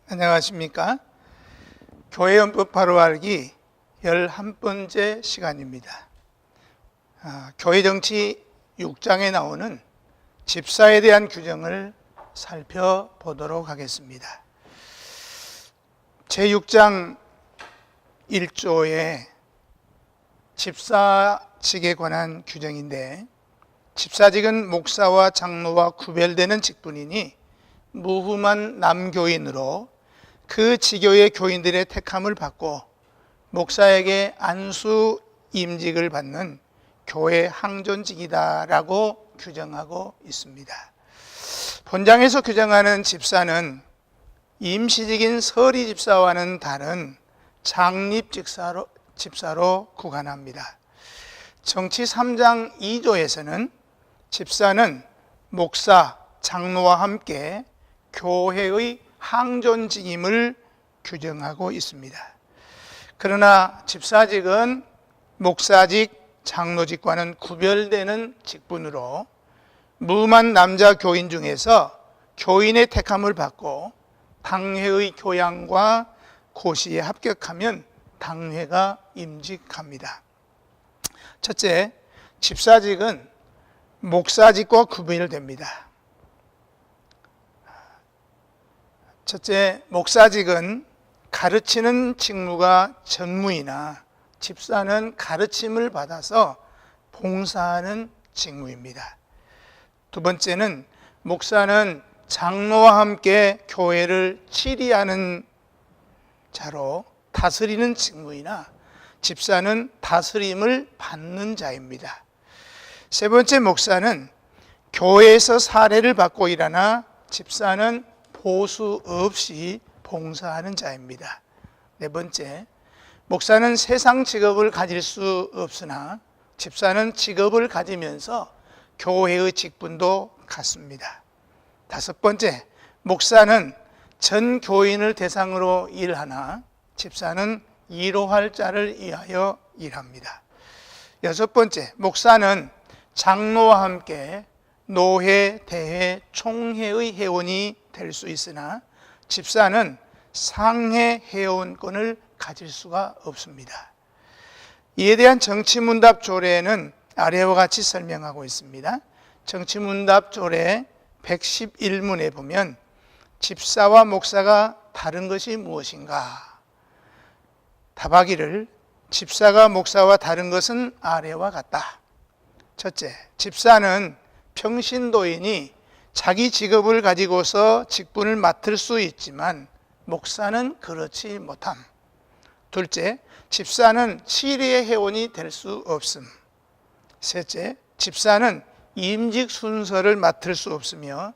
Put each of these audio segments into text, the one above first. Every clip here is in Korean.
안녕하십니까? 교회연법 바로 알기 11번째 시간입니다. 교회정치 6장에 나오는 집사에 대한 규정을 살펴보도록 하겠습니다. 제6장 1조의 집사직에 관한 규정인데, 집사직은 목사와 장로와 구별되는 직분이니 무흠한 남교인으로 그 지교의 교인들의 택함을 받고 목사에게 안수 임직을 받는 교회 항존직이다라고 규정하고 있습니다. 본장에서 규정하는 집사는 임시직인 서리 집사와는 다른 장립 집사로 구간합니다. 정치 3장 2조에서는 집사는 목사, 장로와 함께 교회의 항존직임을 규정하고 있습니다. 그러나 집사직은 목사직, 장로직과는 구별되는 직분으로 무흠한 남자 교인 중에서 교인의 택함을 받고 당회의 교양과 고시에 합격하면 당회가 임직합니다. 첫째, 집사직은 목사직과 구별됩니다. 첫째, 목사직은 가르치는 직무가 전무이나 집사는 가르침을 받아서 봉사하는 직무입니다. 두 번째는 목사는 장로와 함께 교회를 치리하는 자로 다스리는 직무이나 집사는 다스림을 받는 자입니다. 세 번째, 목사는 교회에서 사례를 받고 일하나 집사는 보수 없이 봉사하는 자입니다. 네 번째, 목사는 세상 직업을 가질 수 없으나 집사는 직업을 가지면서 교회의 직분도 갖습니다. 다섯 번째, 목사는 전 교인을 대상으로 일하나 집사는 이로할 자를 위하여 일합니다. 여섯 번째, 목사는 장로와 함께 노회, 대회, 총회의 회원이 될 수 있으나 집사는 상회 회원권을 가질 수가 없습니다. 이에 대한 정치문답 조례는 아래와 같이 설명하고 있습니다. 정치문답 조례 111문에 보면 집사와 목사가 다른 것이 무엇인가? 답하기를 집사가 목사와 다른 것은 아래와 같다. 첫째, 집사는 평신도이니 자기 직업을 가지고서 직분을 맡을 수 있지만 목사는 그렇지 못함. 둘째, 집사는 치리의 회원이 될 수 없음. 셋째, 집사는 임직 순서를 맡을 수 없으며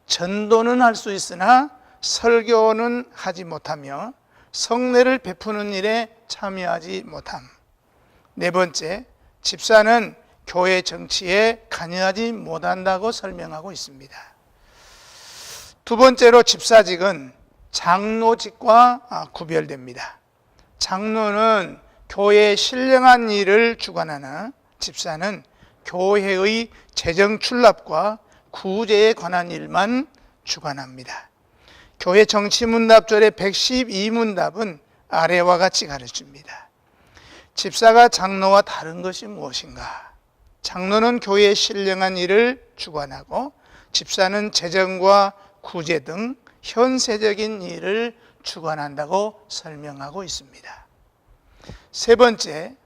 전도는 할 수 있으나 설교는 하지 못하며 성례를 베푸는 일에 참여하지 못함. 네 번째, 집사는 교회 정치에 관여하지 못한다고 설명하고 있습니다. 두 번째로, 집사직은 장로직과 구별됩니다. 장로는 교회의 신령한 일을 주관하나 집사는 교회의 재정 출납과 구제에 관한 일만 주관합니다. 교회 정치문답조례 112문답은 아래와 같이 가르칩니다. 집사가 장로와 다른 것이 무엇인가? 장로는 교회의 신령한 일을 주관하고 집사는 재정과 구제 등 현세적인 일을 주관한다고 설명하고 있습니다. 세 번째,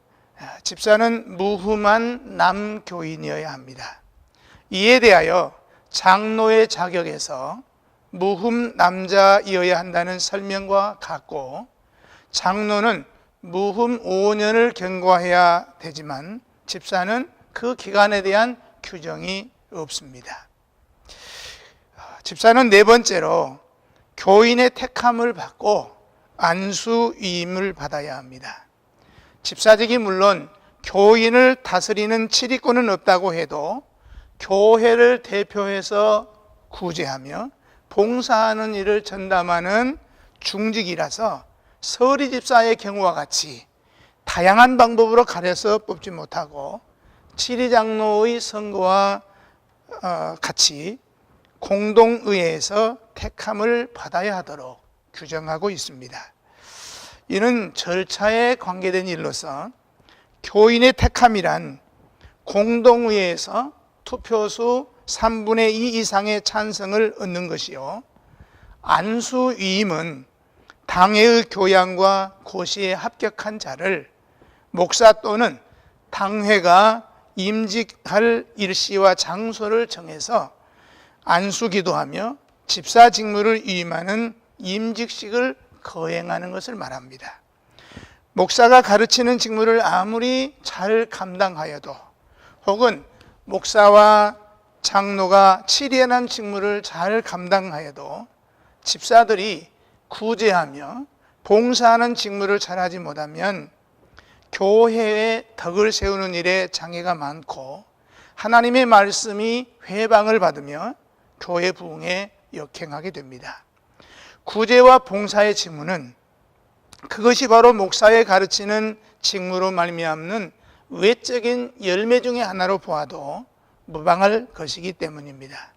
집사는 무흠한 남교인이어야 합니다. 이에 대하여 장로의 자격에서 무흠 남자이어야 한다는 설명과 같고, 장로는 무흠 5년을 경과해야 되지만 집사는 그 기간에 대한 규정이 없습니다. 집사는 네 번째로 교인의 택함을 받고 안수임을 받아야 합니다. 집사직이 물론 교인을 다스리는 치리권은 없다고 해도 교회를 대표해서 구제하며 봉사하는 일을 전담하는 중직이라서 서리 집사의 경우와 같이 다양한 방법으로 가려서 뽑지 못하고 치리장로의 선거와 같이 공동의회에서 택함을 받아야 하도록 규정하고 있습니다. 이는 절차에 관계된 일로서 교인의 택함이란 공동의회에서 투표수 3분의 2 이상의 찬성을 얻는 것이요, 안수위임은 당회의 교양과 고시에 합격한 자를 목사 또는 당회가 임직할 일시와 장소를 정해서 안수기도하며 집사 직무를 위임하는 임직식을 거행하는 것을 말합니다. 목사가 가르치는 직무를 아무리 잘 감당하여도, 혹은 목사와 장로가 치리한 직무를 잘 감당하여도 집사들이 구제하며 봉사하는 직무를 잘하지 못하면 교회의 덕을 세우는 일에 장애가 많고 하나님의 말씀이 회방을 받으며 교회 부흥에 역행하게 됩니다. 구제와 봉사의 직무는 그것이 바로 목사의 가르치는 직무로 말미암는 외적인 열매 중의 하나로 보아도 무방할 것이기 때문입니다.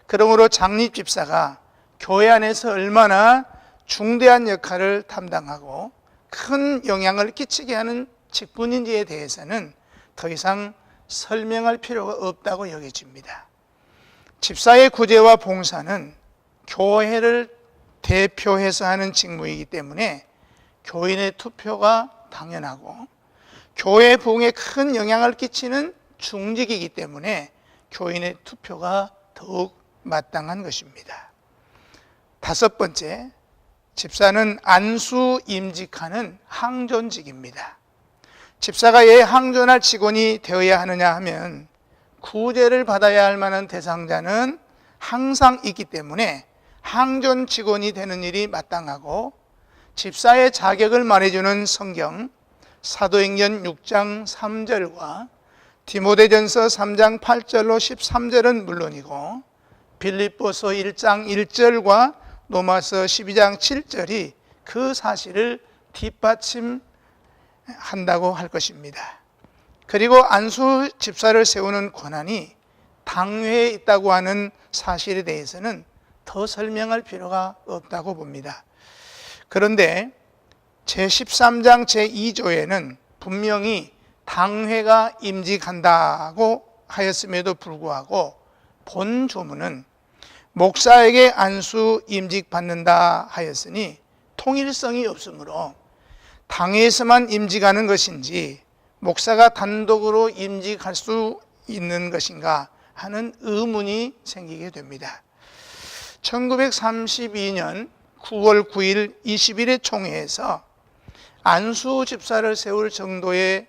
그러므로 장립 집사가 교회 안에서 얼마나 중대한 역할을 담당하고 큰 영향을 끼치게 하는 직분인지에 대해서는 더 이상 설명할 필요가 없다고 여겨집니다. 집사의 구제와 봉사는 교회를 대표해서 하는 직무이기 때문에 교인의 투표가 당연하고, 교회 부흥에 큰 영향을 끼치는 중직이기 때문에 교인의 투표가 더욱 마땅한 것입니다. 다섯 번째, 집사는 안수 임직하는 항존직입니다. 집사가 왜 항존할 직원이 되어야 하느냐 하면, 구제를 받아야 할 만한 대상자는 항상 있기 때문에 항존 직원이 되는 일이 마땅하고, 집사의 자격을 말해주는 성경 사도행전 6장 3절과 디모데전서 3장 8절로 13절은 물론이고, 빌립보서 1장 1절과 로마서 12장 7절이 그 사실을 뒷받침한다고 할 것입니다. 그리고 안수 집사를 세우는 권한이 당회에 있다고 하는 사실에 대해서는 더 설명할 필요가 없다고 봅니다. 그런데 제13장 제2조에는 분명히 당회가 임직한다고 하였음에도 불구하고 본 조문은 목사에게 안수 임직받는다 하였으니 통일성이 없으므로 당회에서만 임직하는 것인지 목사가 단독으로 임직할 수 있는 것인가 하는 의문이 생기게 됩니다. 1932년 9월 9일 20일의 총회에서 안수 집사를 세울 정도의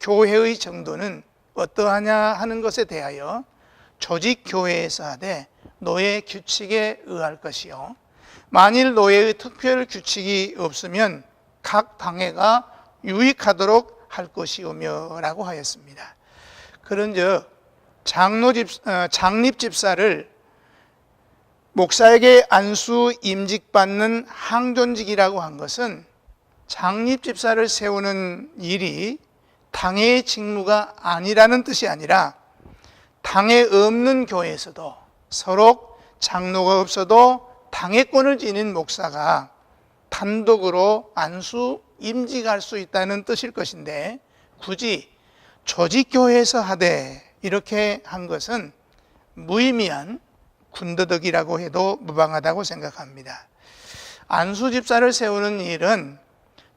교회의 정도는 어떠하냐 하는 것에 대하여 조직교회에서 하되 노예 규칙에 의할 것이요, 만일 노예의 특별 규칙이 없으면 각 당회가 유익하도록 할 것이오며 라고 하였습니다. 그런즉 장립 집사를 목사에게 안수 임직받는 항존직이라고 한 것은 장립 집사를 세우는 일이 당회의 직무가 아니라는 뜻이 아니라, 당회 없는 교회에서도 서로 장로가 없어도 당회권을 지닌 목사가 단독으로 안수 임직할 수 있다는 뜻일 것인데, 굳이 조직교회에서 하되 이렇게 한 것은 무의미한 군더더기라고 해도 무방하다고 생각합니다. 안수 집사를 세우는 일은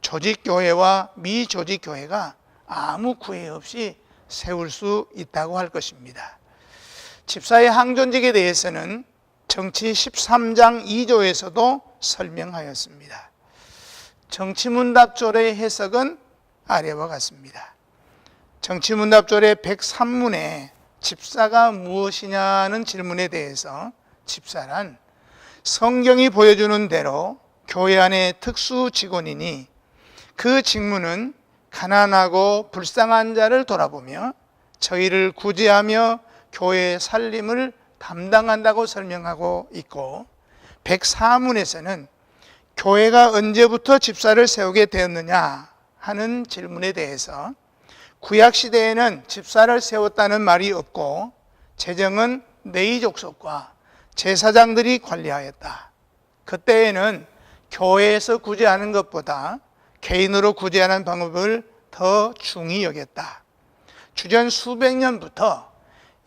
조직교회와 미조직교회가 아무 구애 없이 세울 수 있다고 할 것입니다. 집사의 항존직에 대해서는 정치 13장 2조에서도 설명하였습니다. 정치문답조례의 해석은 아래와 같습니다. 정치문답조례 103문에 집사가 무엇이냐는 질문에 대해서 집사란 성경이 보여주는 대로 교회 안의 특수 직원이니 그 직무는 가난하고 불쌍한 자를 돌아보며 저희를 구제하며 교회의 살림을 담당한다고 설명하고 있고, 104문에서는 교회가 언제부터 집사를 세우게 되었느냐 하는 질문에 대해서 구약시대에는 집사를 세웠다는 말이 없고 재정은 레위 족속과 제사장들이 관리하였다. 그때에는 교회에서 구제하는 것보다 개인으로 구제하는 방법을 더 중히 여겼다. 주전 수백 년부터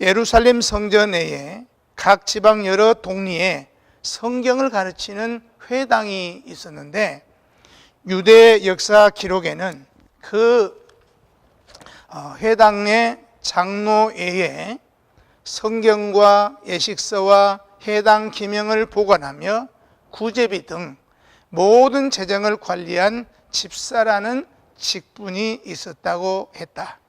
예루살렘 성전 내에 각 지방 여러 동리에 성경을 가르치는 회당이 있었는데, 유대 역사 기록에는 그 회당의 장로 외에 성경과 예식서와 해당 기명을 보관하며 구제비 등 모든 재정을 관리한 집사라는 직분이 있었다고 했다.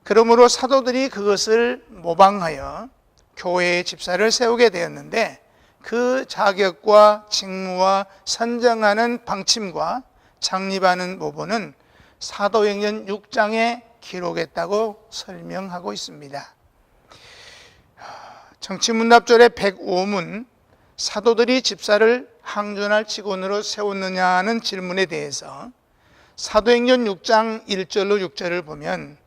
그러므로 사도들이 그것을 모방하여 교회의 집사를 세우게 되었는데, 그 자격과 직무와 선정하는 방침과 창립하는 모본은 사도행전 6장에 기록했다고 설명하고 있습니다. 정치문답절의 105문, 사도들이 집사를 항존할 직원으로 세웠느냐는 질문에 대해서 사도행전 6장 1절로 6절을 보면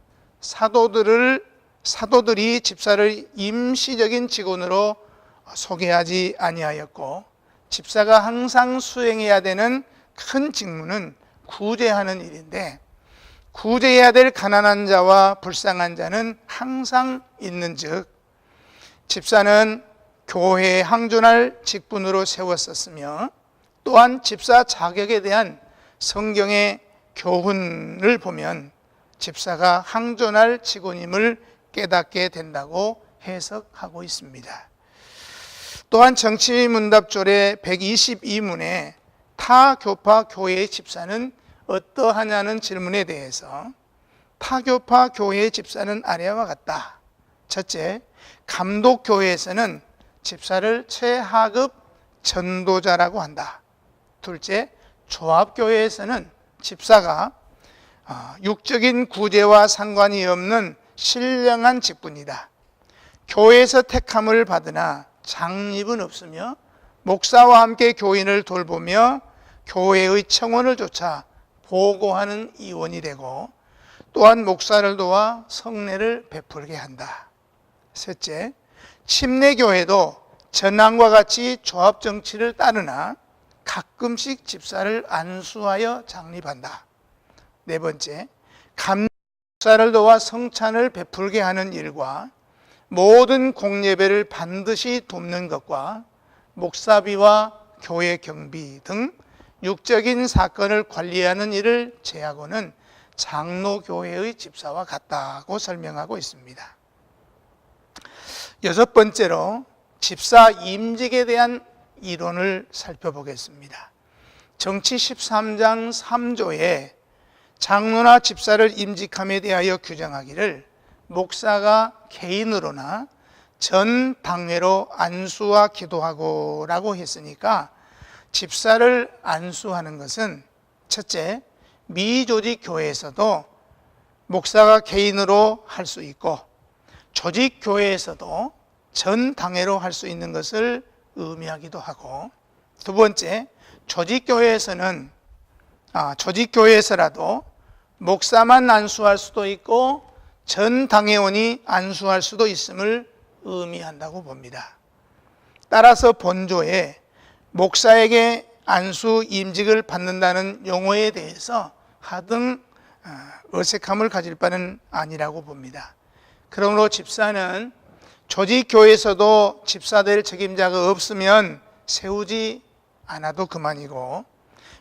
사도들이 집사를 임시적인 직원으로 소개하지 아니하였고, 집사가 항상 수행해야 되는 큰 직무는 구제하는 일인데, 구제해야 될 가난한 자와 불쌍한 자는 항상 있는즉 집사는 교회에 항존할 직분으로 세웠었으며, 또한 집사 자격에 대한 성경의 교훈을 보면 집사가 항존할 직원임을 깨닫게 된다고 해석하고 있습니다. 또한 정치문답조례 122문에 타교파 교회의 집사는 어떠하냐는 질문에 대해서 타교파 교회의 집사는 아래와 같다. 첫째, 감독교회에서는 집사를 최하급 전도자라고 한다. 둘째, 조합교회에서는 집사가 육적인 구제와 상관이 없는 신령한 직분이다. 교회에서 택함을 받으나 장립은 없으며 목사와 함께 교인을 돌보며 교회의 청원을 조차 보고하는 이원이 되고, 또한 목사를 도와 성례를 베풀게 한다. 셋째, 침례교회도 전항과 같이 조합 정치를 따르나 가끔씩 집사를 안수하여 장립한다. 네 번째, 감사를 도와 성찬을 베풀게 하는 일과 모든 공예배를 반드시 돕는 것과 목사비와 교회 경비 등 육적인 사건을 관리하는 일을 제하고는 장로교회의 집사와 같다고 설명하고 있습니다. 여섯 번째로 집사 임직에 대한 이론을 살펴보겠습니다. 정치 13장 3조에 장로나 집사를 임직함에 대하여 규정하기를 목사가 개인으로나 전 당회로 안수와 기도하고 라고 했으니까, 집사를 안수하는 것은 첫째, 미조직 교회에서도 목사가 개인으로 할 수 있고, 조직 교회에서도 전 당회로 할 수 있는 것을 의미하기도 하고, 두 번째, 조직 교회에서라도 목사만 안수할 수도 있고 전 당회원이 안수할 수도 있음을 의미한다고 봅니다. 따라서 본조에 목사에게 안수 임직을 받는다는 용어에 대해서 하등 어색함을 가질 바는 아니라고 봅니다. 그러므로 집사는 조직교회에서도 집사될 책임자가 없으면 세우지 않아도 그만이고,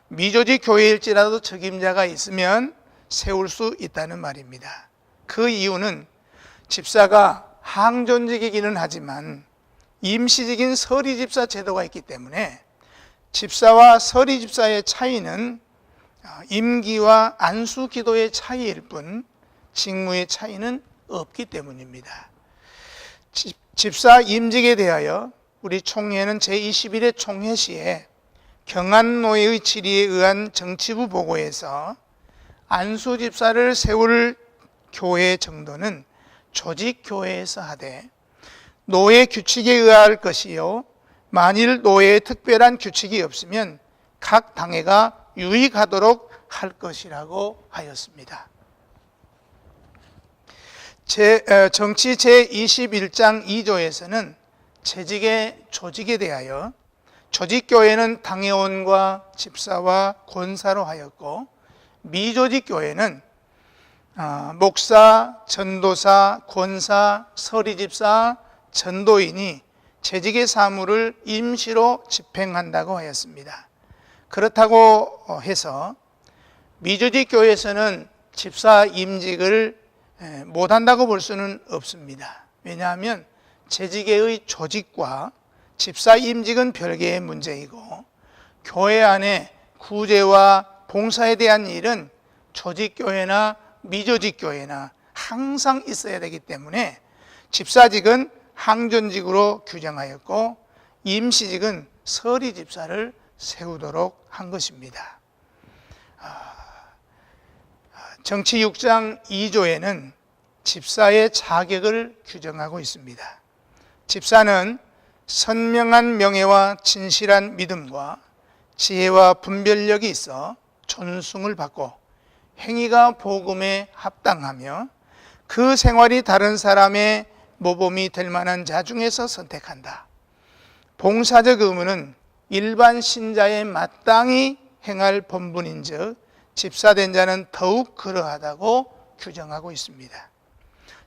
미조직 교회일지라도 책임자가 있으면 세울 수 있다는 말입니다. 그 이유는 집사가 항존직이기는 하지만 임시직인 서리집사 제도가 있기 때문에 집사와 서리집사의 차이는 임기와 안수 기도의 차이일 뿐 직무의 차이는 없기 때문입니다. 집사 임직에 대하여 우리 총회는 제21회 총회 시에 경안노회의 질의에 의한 정치부 보고에서 안수 집사를 세울 교회 정도는 조직교회에서 하되 노회 규칙에 의할 것이요, 만일 노회에 특별한 규칙이 없으면 각 당회가 유익하도록 할 것이라고 하였습니다. 정치 제21장 2조에서는 재직의 조직에 대하여 조직교회는 당회원과 집사와 권사로 하였고, 미조직교회는 목사, 전도사, 권사, 서리집사, 전도인이 재직의 사무를 임시로 집행한다고 하였습니다. 그렇다고 해서 미조직교회에서는 집사 임직을 못한다고 볼 수는 없습니다. 왜냐하면 재직의 조직과 집사 임직은 별개의 문제이고, 교회 안에 구제와 봉사에 대한 일은 조직교회나 미조직교회나 항상 있어야 되기 때문에 집사직은 항존직으로 규정하였고, 임시직은 서리집사를 세우도록 한 것입니다. 정치 6장 2조에는 집사의 자격을 규정하고 있습니다. 집사는 선명한 명예와 진실한 믿음과 지혜와 분별력이 있어 존숭을 받고 행위가 복음에 합당하며 그 생활이 다른 사람의 모범이 될 만한 자 중에서 선택한다. 봉사적 의무는 일반 신자에 마땅히 행할 본분인즉 집사된 자는 더욱 그러하다고 규정하고 있습니다.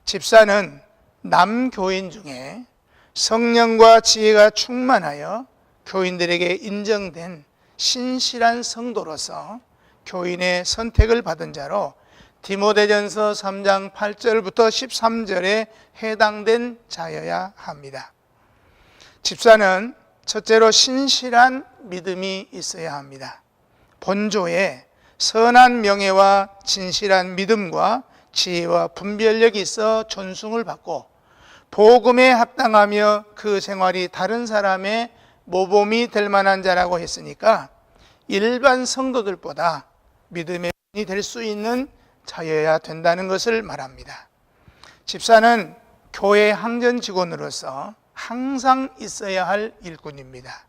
집사는 남교인 중에 성령과 지혜가 충만하여 교인들에게 인정된 신실한 성도로서 교인의 선택을 받은 자로 디모데전서 3장 8절부터 13절에 해당된 자여야 합니다. 집사는 첫째로 신실한 믿음이 있어야 합니다. 본조에 선한 명예와 진실한 믿음과 지혜와 분별력이 있어 존숭을 받고 복음에 합당하며 그 생활이 다른 사람의 모범이 될 만한 자라고 했으니까 일반 성도들보다 믿음의 본이 될 수 있는 자여야 된다는 것을 말합니다. 집사는 교회 항전 직원으로서 항상 있어야 할 일꾼입니다.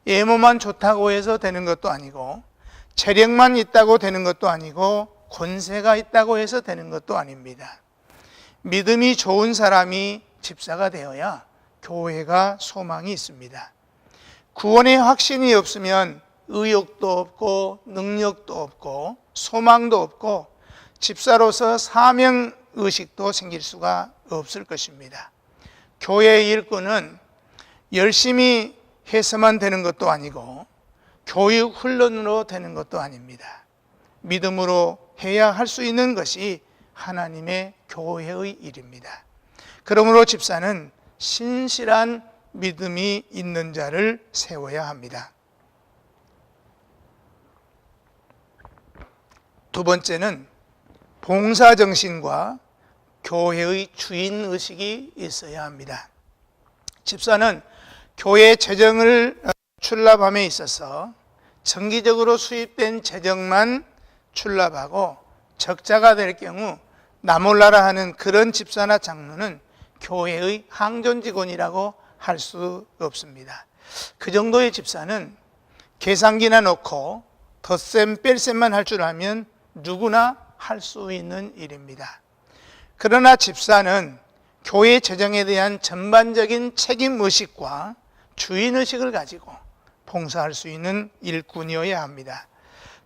외모만 좋다고 해서 되는 것도 아니고, 재력만 있다고 되는 것도 아니고, 권세가 있다고 해서 되는 것도 아닙니다. 믿음이 좋은 사람이 집사가 되어야 교회가 소망이 있습니다. 구원의 확신이 없으면 의욕도 없고 능력도 없고 소망도 없고 집사로서 사명의식도 생길 수가 없을 것입니다. 교회의 일꾼은 열심히 해서만 되는 것도 아니고 교육 훈련으로 되는 것도 아닙니다. 믿음으로 해야 할 수 있는 것이 하나님의 교회의 일입니다. 그러므로 집사는 신실한 믿음이 있는 자를 세워야 합니다. 두 번째는 봉사정신과 교회의 주인의식이 있어야 합니다. 집사는 교회 재정을 출납함에 있어서 정기적으로 수입된 재정만 출납하고 적자가 될 경우 나몰라라 하는 그런 집사나 장로는 교회의 항존 직원이라고 할 수 없습니다. 그 정도의 집사는 계산기나 놓고 덧셈 뺄셈만 할 줄 알면 누구나 할 수 있는 일입니다. 그러나 집사는 교회 재정에 대한 전반적인 책임의식과 주인의식을 가지고 봉사할 수 있는 일꾼이어야 합니다.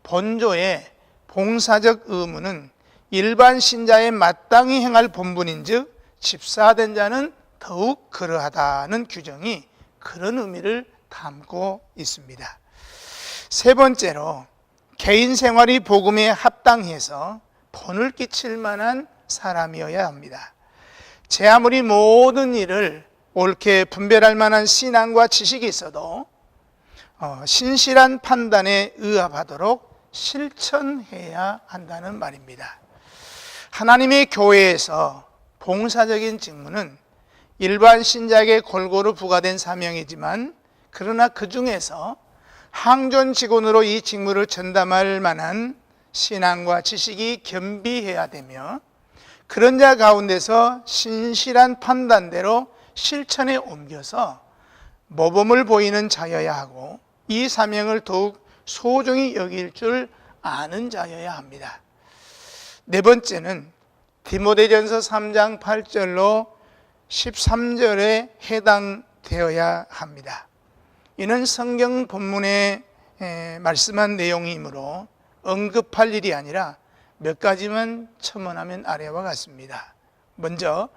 본조의 봉사적 의무는 일반 신자에 마땅히 행할 본분인즉 집사된 자는 더욱 그러하다는 규정이 그런 의미를 담고 있습니다. 세 번째로 개인 생활이 복음에 합당해서 본을 끼칠 만한 사람이어야 합니다. 제 아무리 모든 일을 옳게 분별할 만한 신앙과 지식이 있어도 신실한 판단에 의합하도록 실천해야 한다는 말입니다. 하나님의 교회에서 봉사적인 직무는 일반 신자에게 골고루 부과된 사명이지만, 그러나 그 중에서 항존 직원으로 이 직무를 전담할 만한 신앙과 지식이 겸비해야 되며, 그런 자 가운데서 신실한 판단대로 실천에 옮겨서 모범을 보이는 자여야 하고, 이 사명을 더욱 소중히 여길 줄 아는 자여야 합니다. 네 번째는 디모데전서 3장 8절로 13절에 해당되어야 합니다. 이는 성경 본문에 말씀한 내용이므로 언급할 일이 아니라 몇 가지만 첨언하면 아래와 같습니다. 먼저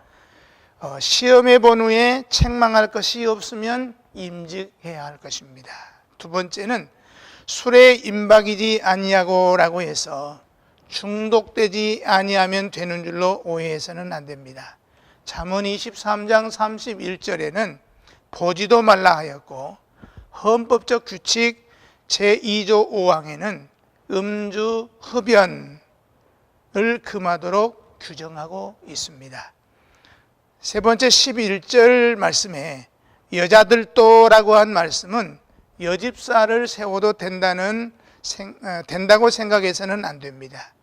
시험해 본 후에 책망할 것이 없으면 임직해야 할 것입니다. 두 번째는 술에 임박이지 아니하고라고 해서 중독되지 아니하면 되는 줄로 오해해서는 안 됩니다. 잠언 23장 31절에는 보지도 말라 하였고 헌법적 규칙 제2조 5항에는 음주 흡연을 금하도록 규정하고 있습니다. 세 번째 11절 말씀에 여자들도라고 한 말씀은 여집사를 세워도 된다고 생각해서는 안 됩니다.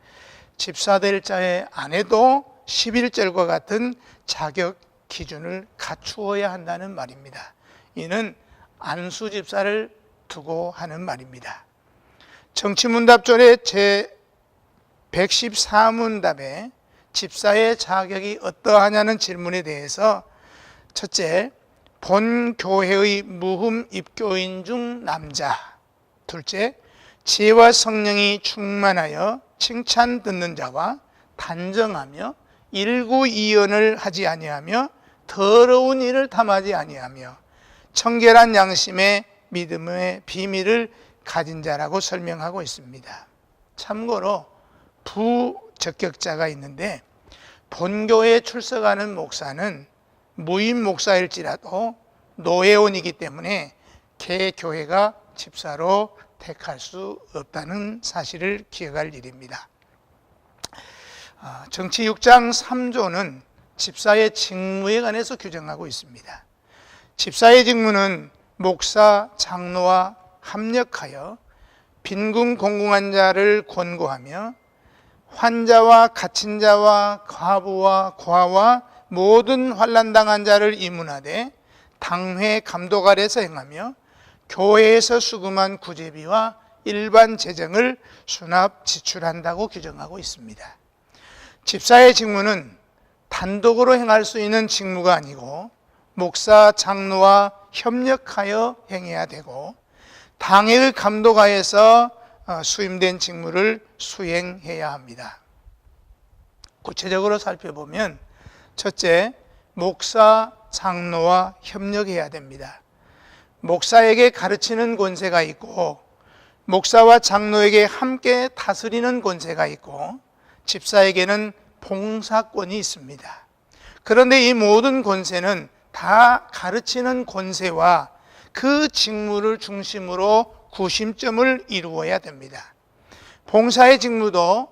집사될 자의 아내도 11절과 같은 자격 기준을 갖추어야 한다는 말입니다. 이는 안수 집사를 두고 하는 말입니다. 정치문답존의 제 114문답에 집사의 자격이 어떠하냐는 질문에 대해서 첫째, 본 교회의 무흠 입교인 중 남자. 둘째, 지혜와 성령이 충만하여 칭찬 듣는 자와 단정하며 일구이연을 하지 아니하며 더러운 일을 탐하지 아니하며 청결한 양심의 믿음의 비밀을 가진 자라고 설명하고 있습니다. 참고로 부적격자가 있는데 본교회에 출석하는 목사는 무임 목사일지라도 노회원이기 때문에 개교회가 집사로 택할 수 없다는 사실을 기억할 일입니다. 정치 6장 3조는 집사의 직무에 관해서 규정하고 있습니다. 집사의 직무는 목사, 장로와 합력하여 빈궁 공공한 자를 권고하며 환자와 갇힌 자와 과부와 고아와 모든 환난당한 자를 임문하되 당회 감독 아래서 행하며 교회에서 수금한 구제비와 일반 재정을 수납 지출한다고 규정하고 있습니다. 집사의 직무는 단독으로 행할 수 있는 직무가 아니고 목사, 장로와 협력하여 행해야 되고 당회의 감독하에서 수임된 직무를 수행해야 합니다. 구체적으로 살펴보면 첫째, 목사, 장로와 협력해야 됩니다. 목사에게 가르치는 권세가 있고 목사와 장로에게 함께 다스리는 권세가 있고 집사에게는 봉사권이 있습니다. 그런데 이 모든 권세는 다 가르치는 권세와 그 직무를 중심으로 구심점을 이루어야 됩니다. 봉사의 직무도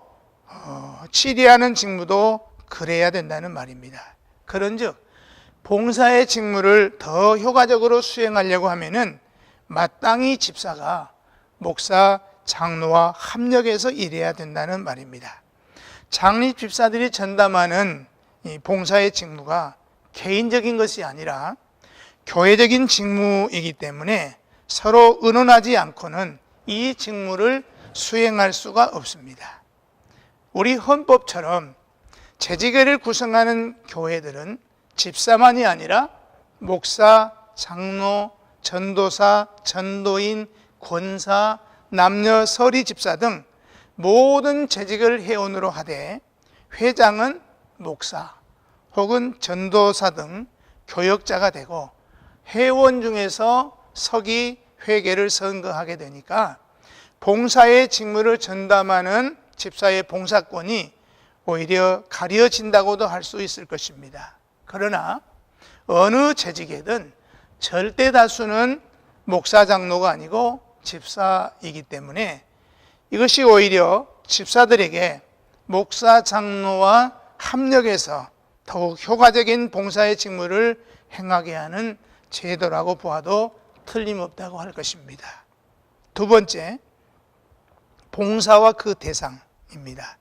치리하는 직무도 그래야 된다는 말입니다. 그런즉 봉사의 직무를 더 효과적으로 수행하려고 하면은 마땅히 집사가 목사, 장로와 합력해서 일해야 된다는 말입니다. 장립 집사들이 전담하는 이 봉사의 직무가 개인적인 것이 아니라 교회적인 직무이기 때문에 서로 의논하지 않고는 이 직무를 수행할 수가 없습니다. 우리 헌법처럼 재직회를 구성하는 교회들은 집사만이 아니라 목사, 장로, 전도사, 전도인, 권사, 남녀 서리 집사 등 모든 재직을 회원으로 하되 회장은 목사 혹은 전도사 등 교역자가 되고 회원 중에서 서기 회계를 선거하게 되니까 봉사의 직무를 전담하는 집사의 봉사권이 오히려 가려진다고도 할 수 있을 것입니다. 그러나 어느 재직에든 절대 다수는 목사, 장로가 아니고 집사이기 때문에 이것이 오히려 집사들에게 목사, 장로와 합력해서 더욱 효과적인 봉사의 직무를 행하게 하는 제도라고 보아도 틀림없다고 할 것입니다. 두 번째, 봉사와 그 대상입니다.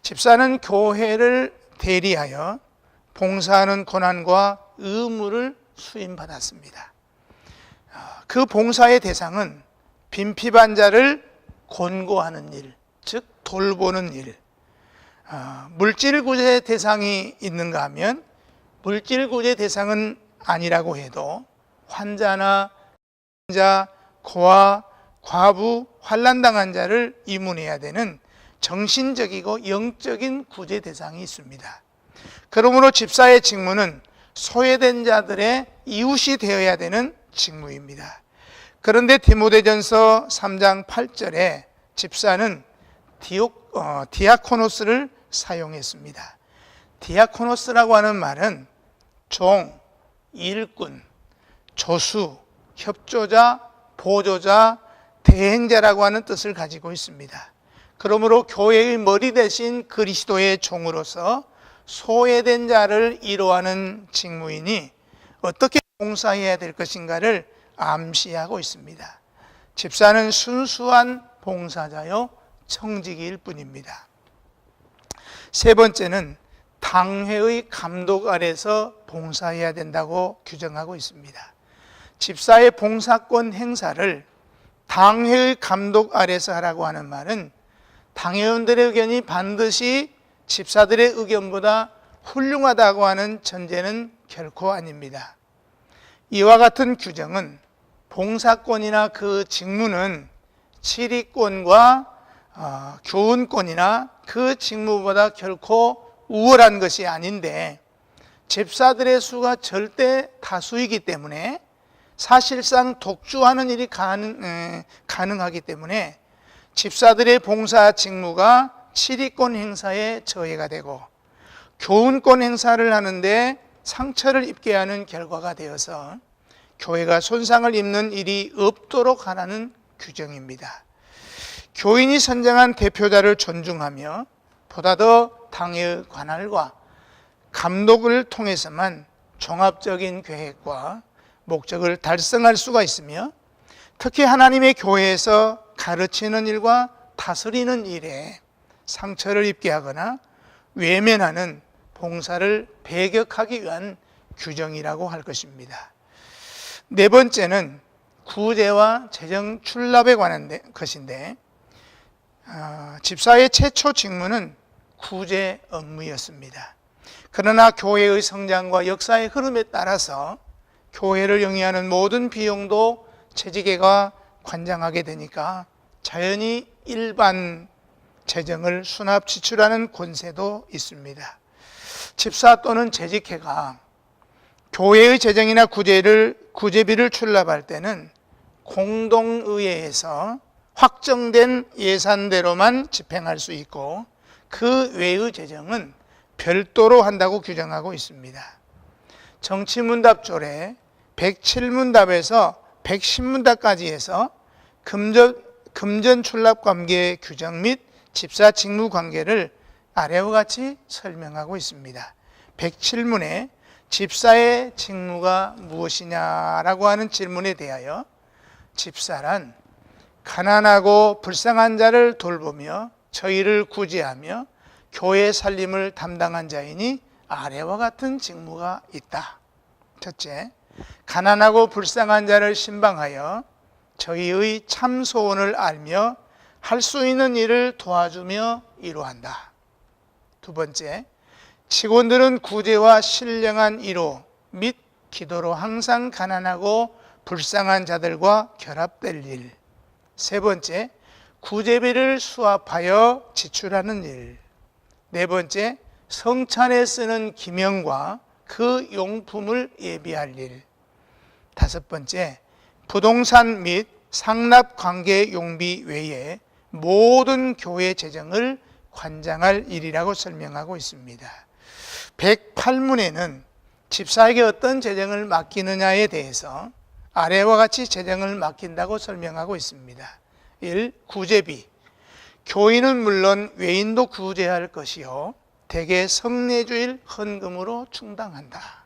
집사는 교회를 대리하여 봉사하는 권한과 의무를 수임받았습니다. 그 봉사의 대상은 빈피반자를 권고하는 일, 즉 돌보는 일. 물질 구제 대상이 있는가 하면 물질 구제 대상은 아니라고 해도 환자나 자, 고아, 과부, 환난당한 자를 이문해야 되는 정신적이고 영적인 구제 대상이 있습니다. 그러므로 집사의 직무는 소외된 자들의 이웃이 되어야 되는 직무입니다. 그런데 디모데전서 3장 8절에 집사는 디아코노스를 사용했습니다. 디아코노스라고 하는 말은 종, 일꾼, 조수, 협조자, 보조자, 대행자라고 하는 뜻을 가지고 있습니다. 그러므로 교회의 머리 대신 그리스도의 종으로서 소외된 자를 이루하는 직무이니 어떻게 봉사해야 될 것인가를 암시하고 있습니다. 집사는 순수한 봉사자요 청지기일 뿐입니다. 세 번째는 당회의 감독 아래서 봉사해야 된다고 규정하고 있습니다. 집사의 봉사권 행사를 당회의 감독 아래서 하라고 하는 말은 당회원들의 의견이 반드시 집사들의 의견보다 훌륭하다고 하는 전제는 결코 아닙니다. 이와 같은 규정은 봉사권이나 그 직무는 치리권과 교훈권이나 그 직무보다 결코 우월한 것이 아닌데 집사들의 수가 절대 다수이기 때문에 사실상 독주하는 일이 가능하기 때문에 집사들의 봉사 직무가 치리권 행사에 저해가 되고 교훈권 행사를 하는데 상처를 입게 하는 결과가 되어서 교회가 손상을 입는 일이 없도록 하라는 규정입니다. 교인이 선정한 대표자를 존중하며 보다 더 당회의 관할과 감독을 통해서만 종합적인 계획과 목적을 달성할 수가 있으며 특히 하나님의 교회에서 가르치는 일과 다스리는 일에 상처를 입게 하거나 외면하는 봉사를 배격하기 위한 규정이라고 할 것입니다. 네 번째는 구제와 재정 출납에 관한 것인데 집사의 최초 직무는 구제 업무였습니다. 그러나 교회의 성장과 역사의 흐름에 따라서 교회를 영위하는 모든 비용도 재직회가 관장하게 되니까 자연히 일반 재정을 수납 지출하는 권세도 있습니다. 집사 또는 재직회가 교회의 재정이나 구제비를 출납할 때는 공동의회에서 확정된 예산대로만 집행할 수 있고 그 외의 재정은 별도로 한다고 규정하고 있습니다. 정치문답조례 107문답에서 110문답까지 해서 금전 출납 관계 규정 및 집사 직무 관계를 아래와 같이 설명하고 있습니다. 107문에 집사의 직무가 무엇이냐라고 하는 질문에 대하여 집사란 가난하고 불쌍한 자를 돌보며 저희를 구제하며 교회 살림을 담당한 자이니 아래와 같은 직무가 있다. 첫째, 가난하고 불쌍한 자를 신방하여 저희의 참 소원을 알며 할 수 있는 일을 도와주며 이루한다. 두 번째, 직원들은 구제와 신령한 이로 및 기도로 항상 가난하고 불쌍한 자들과 결합될 일. 세 번째, 구제비를 수합하여 지출하는 일. 네 번째, 성찬에 쓰는 기명과 그 용품을 예비할 일. 다섯 번째, 부동산 및 상납 관계 용비 외에 모든 교회 재정을 관장할 일이라고 설명하고 있습니다. 108문에는 집사에게 어떤 재정을 맡기느냐에 대해서 아래와 같이 재정을 맡긴다고 설명하고 있습니다. 1. 구제비. 교인은 물론 외인도 구제할 것이요 대개 성례주일 헌금으로 충당한다.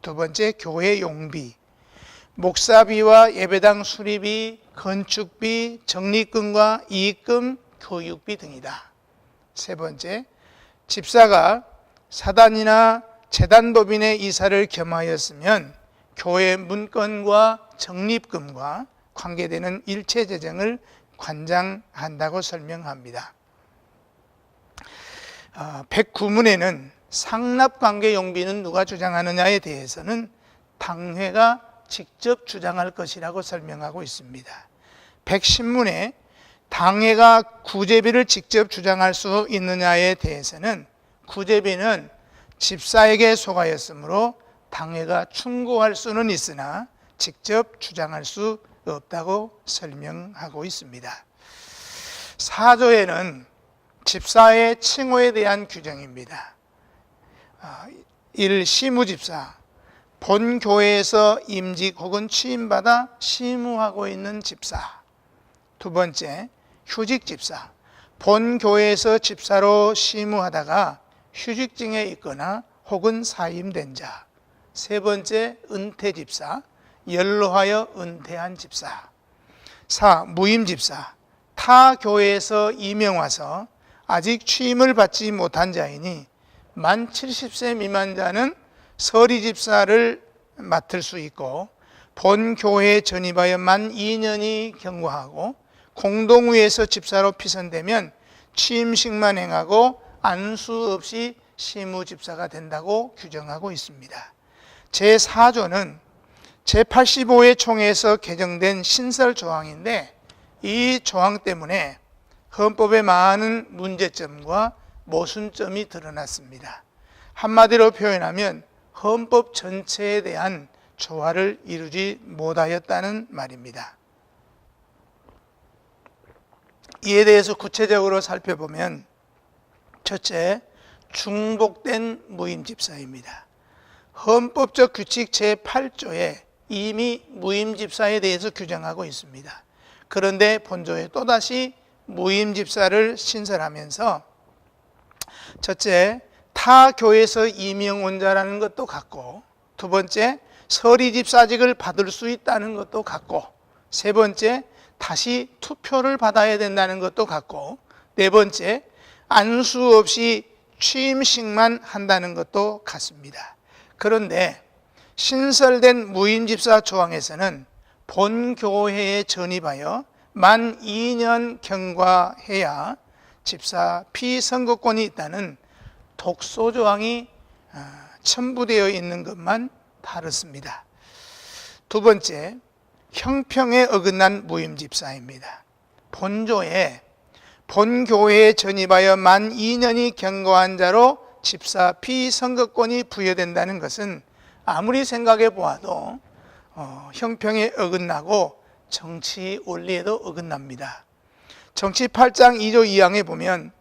두 번째, 교회 용비. 목사비와 예배당 수리비, 건축비, 적립금과 이익금, 교육비 등이다. 세 번째, 집사가 사단이나 재단법인의 이사를 겸하였으면 교회 문건과 적립금과 관계되는 일체 재정을 관장한다고 설명합니다. 109문에는 상납관계 용비는 누가 주장하느냐에 대해서는 당회가 직접 주장할 것이라고 설명하고 있습니다. 110문에 당회가 구제비를 직접 주장할 수 있느냐에 대해서는 구제비는 집사에게 속하였으므로 당회가 충고할 수는 있으나 직접 주장할 수 없다고 설명하고 있습니다. 4조에는 집사의 칭호에 대한 규정입니다. 1. 시무집사, 본 교회에서 임직 혹은 취임받아 시무하고 있는 집사. 2번째, 휴직집사, 본 교회에서 집사로 시무하다가 휴직증에 있거나 혹은 사임된 자. 3번째, 은퇴집사, 연로하여 은퇴한 집사. 4. 무임집사, 타 교회에서 임명 와서 아직 취임을 받지 못한 자이니 만 70세 미만 자는 서리집사를 맡을 수 있고 본 교회에 전입하여 만 2년이 경과하고 공동회에서 집사로 피선되면 취임식만 행하고 안수 없이 시무집사가 된다고 규정하고 있습니다. 제4조는 제85회 총회에서 개정된 신설 조항인데 이 조항 때문에 헌법의 많은 문제점과 모순점이 드러났습니다. 한마디로 표현하면 헌법 전체에 대한 조화를 이루지 못하였다는 말입니다. 이에 대해서 구체적으로 살펴보면 첫째, 중복된 무임집사입니다. 헌법적 규칙 제8조에 이미 무임집사에 대해서 규정하고 있습니다. 그런데 본조에 또다시 무임집사를 신설하면서 첫째, 타 교회에서 임명 온 자라는 것도 같고, 두 번째, 서리집사직을 받을 수 있다는 것도 같고, 세 번째, 다시 투표를 받아야 된다는 것도 같고, 네 번째, 안수 없이 취임식만 한다는 것도 같습니다. 그런데 신설된 무임집사 조항에서는 본 교회에 전입하여 만 2년 경과해야 집사 피선거권이 있다는 독소 조항이 첨부되어 있는 것만 다릅니다. 두 번째, 형평에 어긋난 무임집사입니다. 본조에 본 교회에 전입하여 만 2년이 경과한 자로 집사 피선거권이 부여된다는 것은 아무리 생각해 보아도 형평에 어긋나고 정치 원리에도 어긋납니다. 정치 8장 2조 2항에 보면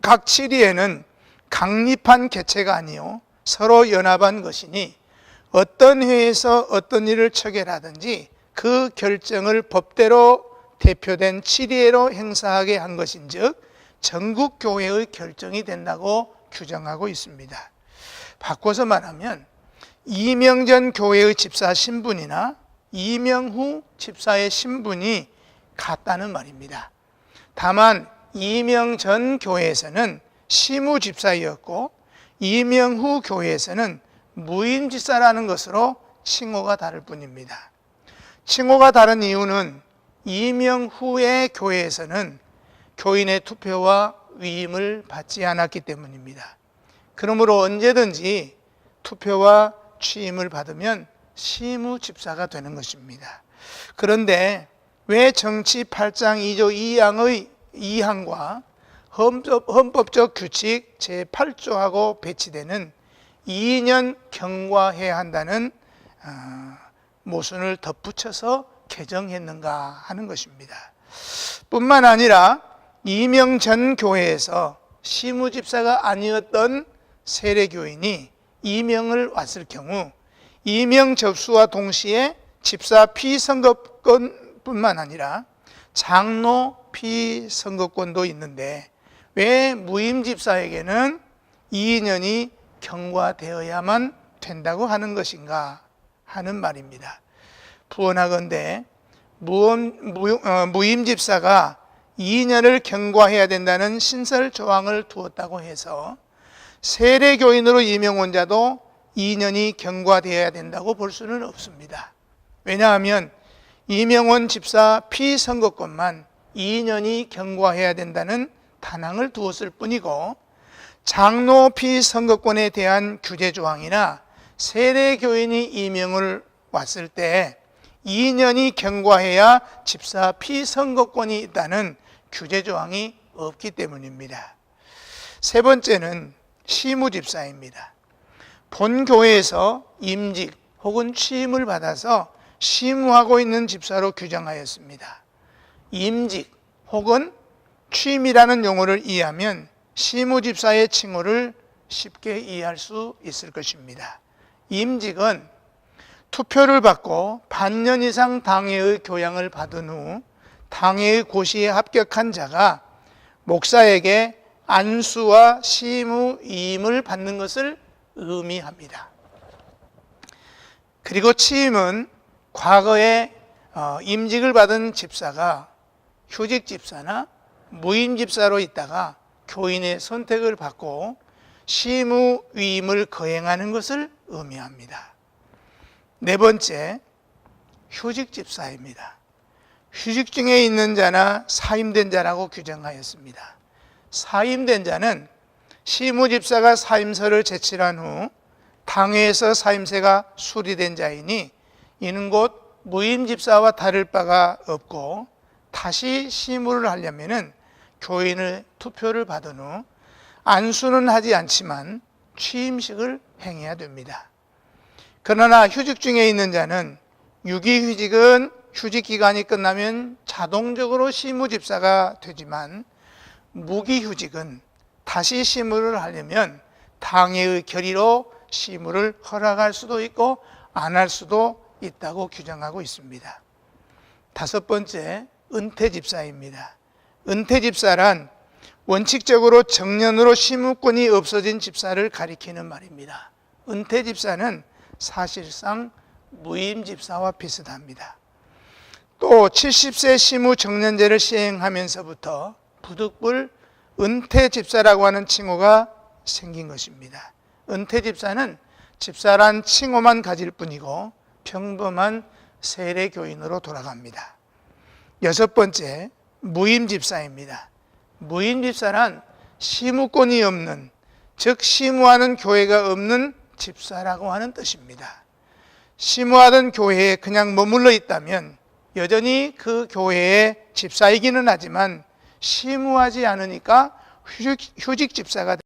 각 치리에는 강립한 개체가 아니요 서로 연합한 것이니 어떤 회에서 어떤 일을 처결하든지 그 결정을 법대로 대표된 치리회로 행사하게 한 것인즉 전국 교회의 결정이 된다고 규정하고 있습니다. 바꿔서 말하면 임명 전 교회의 집사 신분이나 임명 후 집사의 신분이 같다는 말입니다. 다만 임명 전 교회에서는 시무 집사였고 임명 후 교회에서는 무임 집사라는 것으로 칭호가 다를 뿐입니다. 칭호가 다른 이유는 임명 후의 교회에서는 교인의 투표와 위임을 받지 않았기 때문입니다. 그러므로 언제든지 투표와 취임을 받으면 시무 집사가 되는 것입니다. 그런데 왜 정치 8장 2조 2항의 2항과 헌법적 규칙 제8조하고 배치되는 2년 경과해야 한다는 모순을 덧붙여서 개정했는가 하는 것입니다. 뿐만 아니라 임명 전 교회에서 시무집사가 아니었던 세례교인이 임명을 왔을 경우 임명 접수와 동시에 집사 피선거권뿐만 아니라 장로 피선거권도 있는데 왜 무임집사에게는 2년이 경과되어야만 된다고 하는 것인가 하는 말입니다. 부언하건대 무임집사가 2년을 경과해야 된다는 신설 조항을 두었다고 해서 세례교인으로 임명 온 자도 2년이 경과되어야 된다고 볼 수는 없습니다. 왜냐하면 임명원 집사 피선거권만 2년이 경과해야 된다는 단항을 두었을 뿐이고 장로 피선거권에 대한 규제 조항이나 세례교인이 임명을 왔을 때 2년이 경과해야 집사 피선거권이 있다는 규제 조항이 없기 때문입니다. 세 번째는 시무집사입니다. 본 교회에서 임직 혹은 취임을 받아서 시무하고 있는 집사로 규정하였습니다. 임직 혹은 취임이라는 용어를 이해하면 시무집사의 칭호를 쉽게 이해할 수 있을 것입니다. 임직은 투표를 받고 반년 이상 당회의 교양을 받은 후 당회의 고시에 합격한 자가 목사에게 안수와 시무 위임을 받는 것을 의미합니다. 그리고 취임은 과거에 임직을 받은 집사가 휴직 집사나 무임 집사로 있다가 교인의 선택을 받고 시무 위임을 거행하는 것을 의미합니다. 네 번째, 휴직 집사입니다. 휴직 중에 있는 자나 사임된 자라고 규정하였습니다. 사임된 자는 시무 집사가 사임서를 제출한 후 당회에서 사임세가 수리된 자이니 이는 곧 무임 집사와 다를 바가 없고 다시 시무를 하려면은 교인의 투표를 받은 후 안수는 하지 않지만 취임식을 행해야 됩니다. 그러나 휴직 중에 있는 자는 유기휴직은 휴직 기간이 끝나면 자동적으로 시무집사가 되지만 무기휴직은 다시 시무를 하려면 당회의 결의로 시무를 허락할 수도 있고 안 할 수도 있다고 규정하고 있습니다. 다섯 번째, 은퇴집사입니다. 은퇴집사란 원칙적으로 정년으로 시무권이 없어진 집사를 가리키는 말입니다. 은퇴집사는 사실상 무임집사와 비슷합니다. 또 70세 시무 정년제를 시행하면서부터 부득불 은퇴집사라고 하는 칭호가 생긴 것입니다. 은퇴집사는 집사란 칭호만 가질 뿐이고 평범한 세례교인으로 돌아갑니다. 여섯 번째, 무임집사입니다. 무임집사란 시무권이 없는, 즉 시무하는 교회가 없는 집사라고 하는 뜻입니다. 시무하던 교회에 그냥 머물러 있다면 여전히 그 교회의 집사이기는 하지만 시무하지 않으니까 휴직 집사가 됩니다.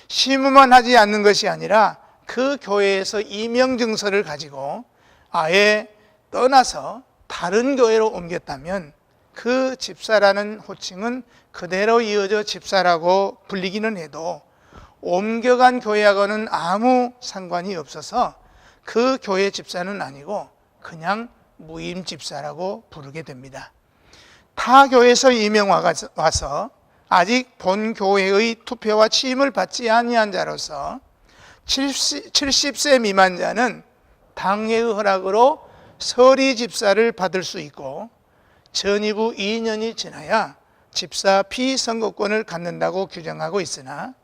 시무만 하지 않는 것이 아니라 그 교회에서 임명증서를 가지고 아예 떠나서 다른 교회로 옮겼다면 그 집사라는 호칭은 그대로 이어져 집사라고 불리기는 해도 옮겨간 교회하고는 아무 상관이 없어서 그 교회 집사는 아니고 그냥 무임 집사라고 부르게 됩니다. 타 교회에서 임명 와서 아직 본 교회의 투표와 취임을 받지 아니한 자로서 70세 미만 자는 당회의 허락으로 서리 집사를 받을 수 있고 전입 후 2년이 지나야 집사 피선거권을 갖는다고 규정하고 있으나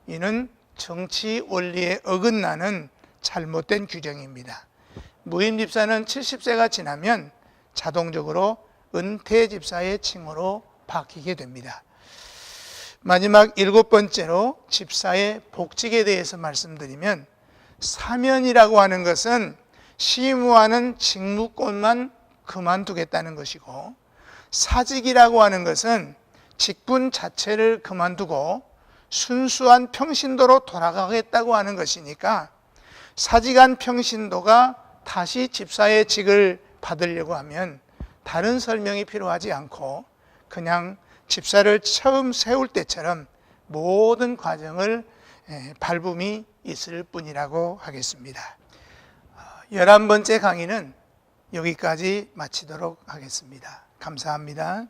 이는 정치 원리에 어긋나는 잘못된 규정입니다. 무임 집사는 70세가 지나면 자동적으로 은퇴 집사의 칭호로 바뀌게 됩니다. 마지막 일곱 번째로 집사의 복직에 대해서 말씀드리면 사면이라고 하는 것은 시무하는 직무권만 그만두겠다는 것이고 사직이라고 하는 것은 직분 자체를 그만두고 순수한 평신도로 돌아가겠다고 하는 것이니까 사직한 평신도가 다시 집사의 직을 받으려고 하면 다른 설명이 필요하지 않고 그냥 집사를 처음 세울 때처럼 모든 과정을 밟음이 있을 뿐이라고 하겠습니다. 11번째 강의는 여기까지 마치도록 하겠습니다. 감사합니다.